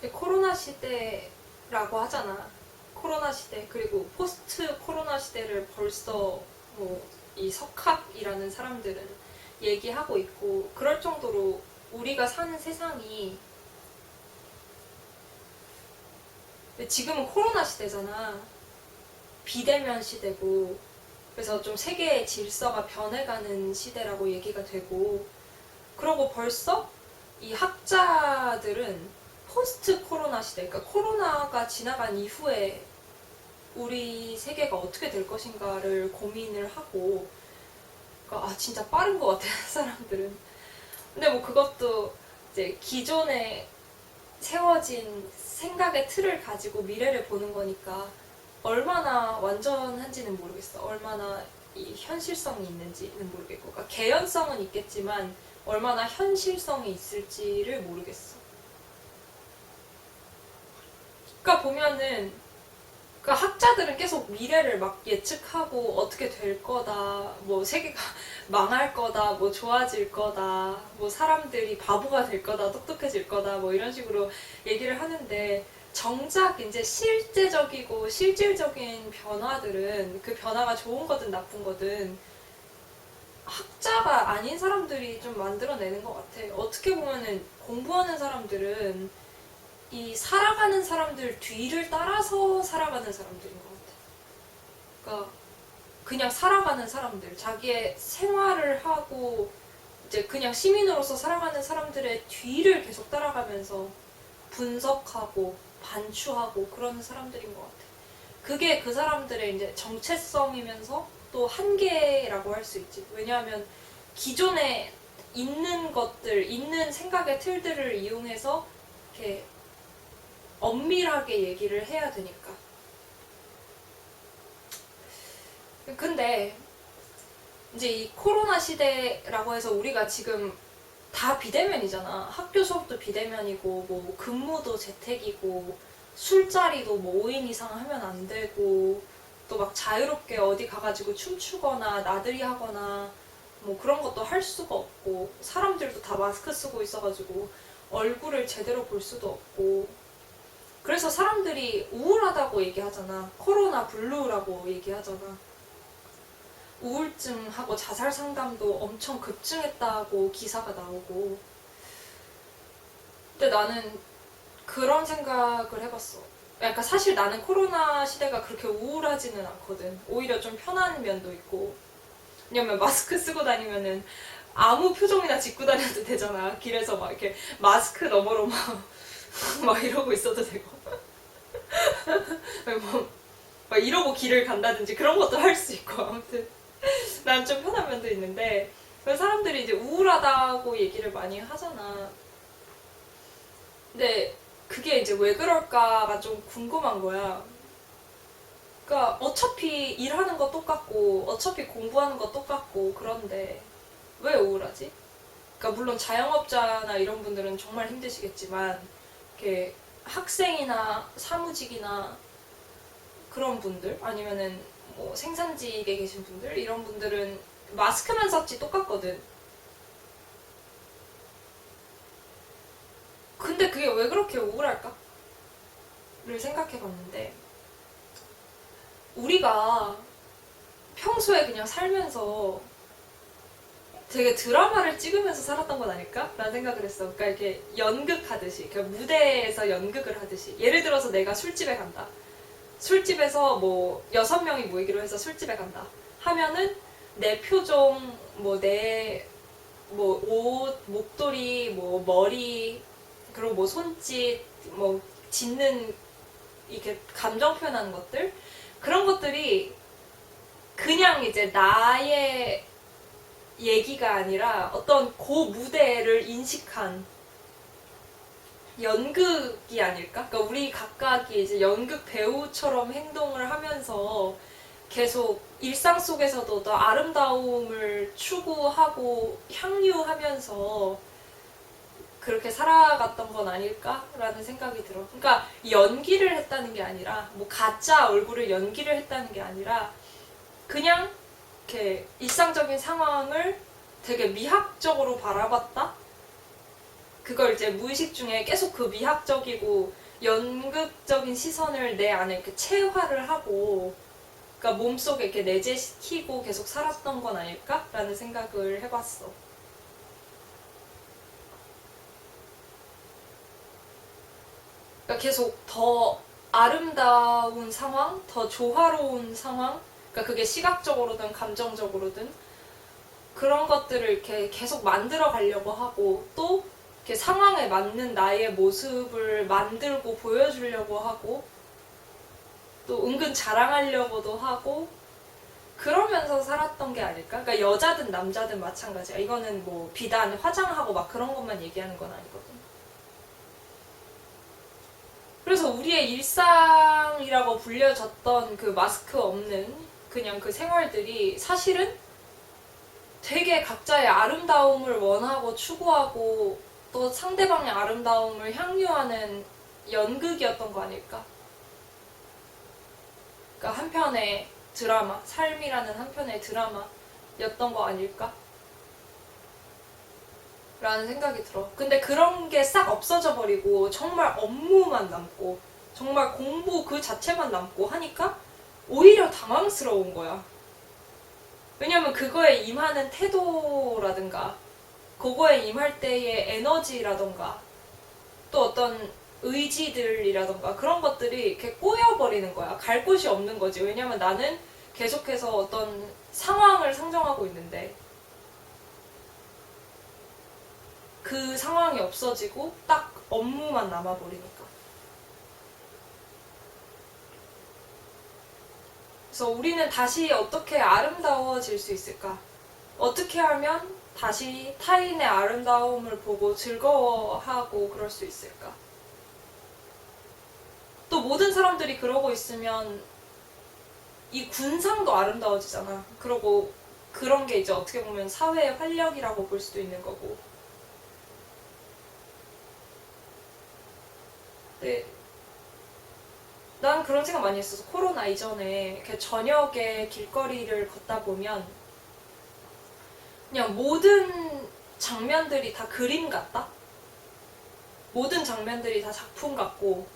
코로나 시대라고 하잖아. 코로나 시대, 그리고 포스트 코로나 시대를 벌써 뭐 이 석학이라는 사람들은 얘기하고 있고, 그럴 정도로 우리가 사는 세상이, 지금은 코로나 시대잖아. 비대면 시대고, 그래서 좀 세계의 질서가 변해가는 시대라고 얘기가 되고, 그러고 벌써 이 학자들은 포스트 코로나 시대, 그러니까 코로나가 지나간 이후에 우리 세계가 어떻게 될 것인가를 고민을 하고, 그러니까 진짜 빠른 것 같아, 사람들은. 근데 뭐 그것도 이제 기존에 세워진 생각의 틀을 가지고 미래를 보는 거니까 얼마나 완전한지는 모르겠어. 얼마나 이 현실성이 있는지는 모르겠고, 그러니까 개연성은 있겠지만 얼마나 현실성이 있을지를 모르겠어. 그러니까 보면은, 그러니까 학자들은 계속 미래를 막 예측하고 어떻게 될 거다, 뭐 세계가 망할 거다, 뭐 좋아질 거다, 뭐 사람들이 바보가 될 거다, 똑똑해질 거다, 뭐 이런 식으로 얘기를 하는데, 정작 이제 실제적이고 실질적인 변화들은, 그 변화가 좋은 거든 나쁜 거든 학자가 아닌 사람들이 좀 만들어내는 것 같아. 어떻게 보면은 공부하는 사람들은 이 살아가는 사람들 뒤를 따라서 살아가는 사람들인 것 같아. 그러니까 그냥 살아가는 사람들, 자기의 생활을 하고 이제 그냥 시민으로서 살아가는 사람들의 뒤를 계속 따라가면서 분석하고 반추하고 그런 사람들인 것 같아. 그게 그 사람들의 이제 정체성이면서 또 한계라고 할 수 있지. 왜냐하면 기존에 있는 것들, 있는 생각의 틀들을 이용해서 이렇게 엄밀하게 얘기를 해야 되니까. 근데 이제 이 코로나 시대라고 해서 우리가 지금 다 비대면이잖아. 학교 수업도 비대면이고, 뭐 근무도 재택이고, 술자리도 뭐 5인 이상 하면 안 되고, 또 막 자유롭게 어디 가가지고 춤추거나 나들이 하거나 뭐 그런 것도 할 수가 없고, 사람들도 다 마스크 쓰고 있어가지고 얼굴을 제대로 볼 수도 없고, 그래서 사람들이 우울하다고 얘기하잖아. 코로나 블루라고 얘기하잖아. 우울증하고 자살 상담도 엄청 급증했다고 기사가 나오고. 근데 나는 그런 생각을 해봤어. 그러니까 사실 나는 코로나 시대가 그렇게 우울하지는 않거든. 오히려 좀 편한 면도 있고. 왜냐면 마스크 쓰고 다니면은 아무 표정이나 짓고 다녀도 되잖아. 길에서 막 이렇게 마스크 너머로 막 이러고 있어도 되고. 뭐, 막 이러고 길을 간다든지 그런 것도 할 수 있고. 아무튼 난 좀 편한 면도 있는데, 사람들이 이제 우울하다고 얘기를 많이 하잖아. 근데 그게 이제 왜 그럴까가 좀 궁금한 거야. 그러니까 어차피 일하는 거 똑같고 어차피 공부하는 거 똑같고, 그런데 왜 우울하지? 그러니까 물론 자영업자나 이런 분들은 정말 힘드시겠지만, 이렇게 학생이나 사무직이나 그런 분들, 아니면은 뭐 생산직에 계신 분들, 이런 분들은 마스크만 썼지 똑같거든. 근데 그게 왜 그렇게 우울할까? 를 생각해 봤는데, 우리가 평소에 그냥 살면서 되게 드라마를 찍으면서 살았던 건 아닐까? 라는 생각을 했어. 그러니까 이렇게 연극하듯이, 그러니까 무대에서 연극을 하듯이. 예를 들어서 내가 술집에 간다. 술집에서 뭐 6명이 모이기로 해서 술집에 간다 하면은, 내 표정, 뭐 내 뭐 옷, 목도리, 뭐 머리, 그리고 뭐 손짓, 뭐 짓는, 이렇게 감정 표현하는 것들, 그런 것들이 그냥 이제 나의 얘기가 아니라 어떤 그 무대를 인식한 연극이 아닐까? 그러니까 우리 각각이 이제 연극 배우처럼 행동을 하면서 계속 일상 속에서도 더 아름다움을 추구하고 향유하면서 그렇게 살아갔던 건 아닐까라는 생각이 들어. 그러니까 연기를 했다는 게 아니라, 뭐 가짜 얼굴을 연기를 했다는 게 아니라, 그냥 이렇게 일상적인 상황을 되게 미학적으로 바라봤다? 그걸 이제 무의식 중에 계속 그 미학적이고 연극적인 시선을 내 안에 이렇게 체화를 하고, 그러니까 몸속에 이렇게 내재시키고 계속 살았던 건 아닐까라는 생각을 해봤어. 그러니까 계속 더 아름다운 상황, 더 조화로운 상황, 그러니까 그게 시각적으로든 감정적으로든 그런 것들을 이렇게 계속 만들어 가려고 하고, 또 이렇게 상황에 맞는 나의 모습을 만들고 보여주려고 하고, 또 은근 자랑하려고도 하고, 그러면서 살았던 게 아닐까? 그러니까 여자든 남자든 마찬가지야. 이거는 뭐 비단 화장하고 막 그런 것만 얘기하는 건 아니거든. 그래서 우리의 일상이라고 불려졌던 그 마스크 없는 그냥 그 생활들이 사실은 되게 각자의 아름다움을 원하고 추구하고 또 상대방의 아름다움을 향유하는 연극이었던 거 아닐까? 그러니까 한편의 드라마, 삶이라는 한편의 드라마였던 거 아닐까? 라는 생각이 들어. 근데 그런 게 싹 없어져 버리고 정말 업무만 남고 정말 공부 그 자체만 남고 하니까 오히려 당황스러운 거야. 왜냐면 그거에 임하는 태도라든가 그거에 임할 때의 에너지라든가 또 어떤 의지들이라든가 그런 것들이 이렇게 꼬여버리는 거야. 갈 곳이 없는 거지. 왜냐면 나는 계속해서 어떤 상황을 상정하고 있는데 그 상황이 없어지고 딱 업무만 남아버리니까. 그래서 우리는 다시 어떻게 아름다워질 수 있을까? 어떻게 하면 다시 타인의 아름다움을 보고 즐거워하고 그럴 수 있을까? 또 모든 사람들이 그러고 있으면 이 군상도 아름다워지잖아. 그러고 그런 게 이제 어떻게 보면 사회의 활력이라고 볼 수도 있는 거고. 네. 난 그런 생각 많이 했었어. 코로나 이전에 이렇게 저녁에 길거리를 걷다 보면 그냥 모든 장면들이 다 그림 같다? 모든 장면들이 다 작품 같고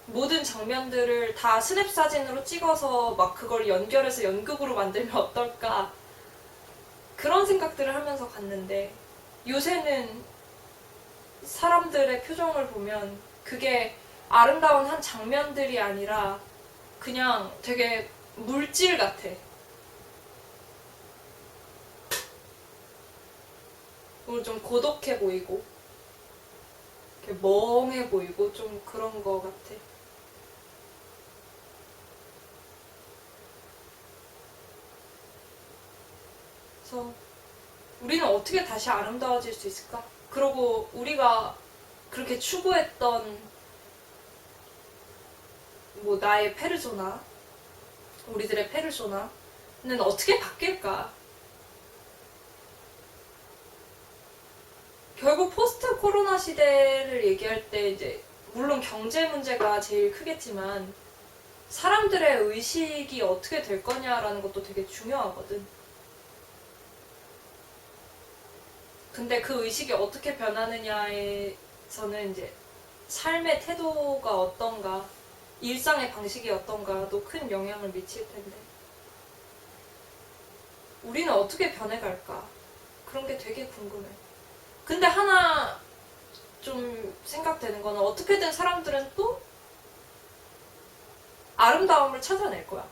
모든 장면들을 다 스냅 사진으로 찍어서 막 그걸 연결해서 연극으로 만들면 어떨까 그런 생각들을 하면서 갔는데 요새는 사람들의 표정을 보면 그게 아름다운 한 장면들이 아니라 그냥 되게 물질 같아. 오늘 좀 고독해 보이고 이렇게 멍해 보이고 좀 그런 거 같아. 그래서 우리는 어떻게 다시 아름다워질 수 있을까? 그리고 우리가 그렇게 추구했던 뭐 나의 페르소나, 우리들의 페르소나는 어떻게 바뀔까? 결국 포스트 코로나 시대를 얘기할 때 이제 물론 경제 문제가 제일 크겠지만 사람들의 의식이 어떻게 될 거냐라는 것도 되게 중요하거든. 근데 그 의식이 어떻게 변하느냐에서는 이제 삶의 태도가 어떤가, 일상의 방식이 어떤가도 큰 영향을 미칠 텐데 우리는 어떻게 변해갈까? 그런 게 되게 궁금해. 근데 하나 좀 생각되는 거는 어떻게든 사람들은 또 아름다움을 찾아낼 거야.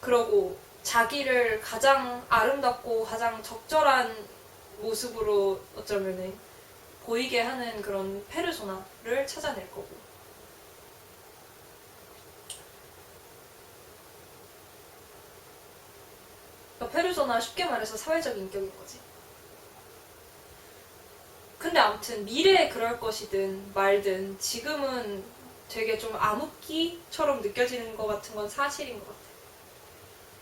그러고 자기를 가장 아름답고 가장 적절한 모습으로 어쩌면은 보이게 하는 그런 페르소나를 찾아낼 거고. 그러니까 페르소나 쉽게 말해서 사회적 인격인 거지. 근데 아무튼 미래에 그럴 것이든 말든 지금은 되게 좀 암흑기처럼 느껴지는 것 같은 건 사실인 것 같아.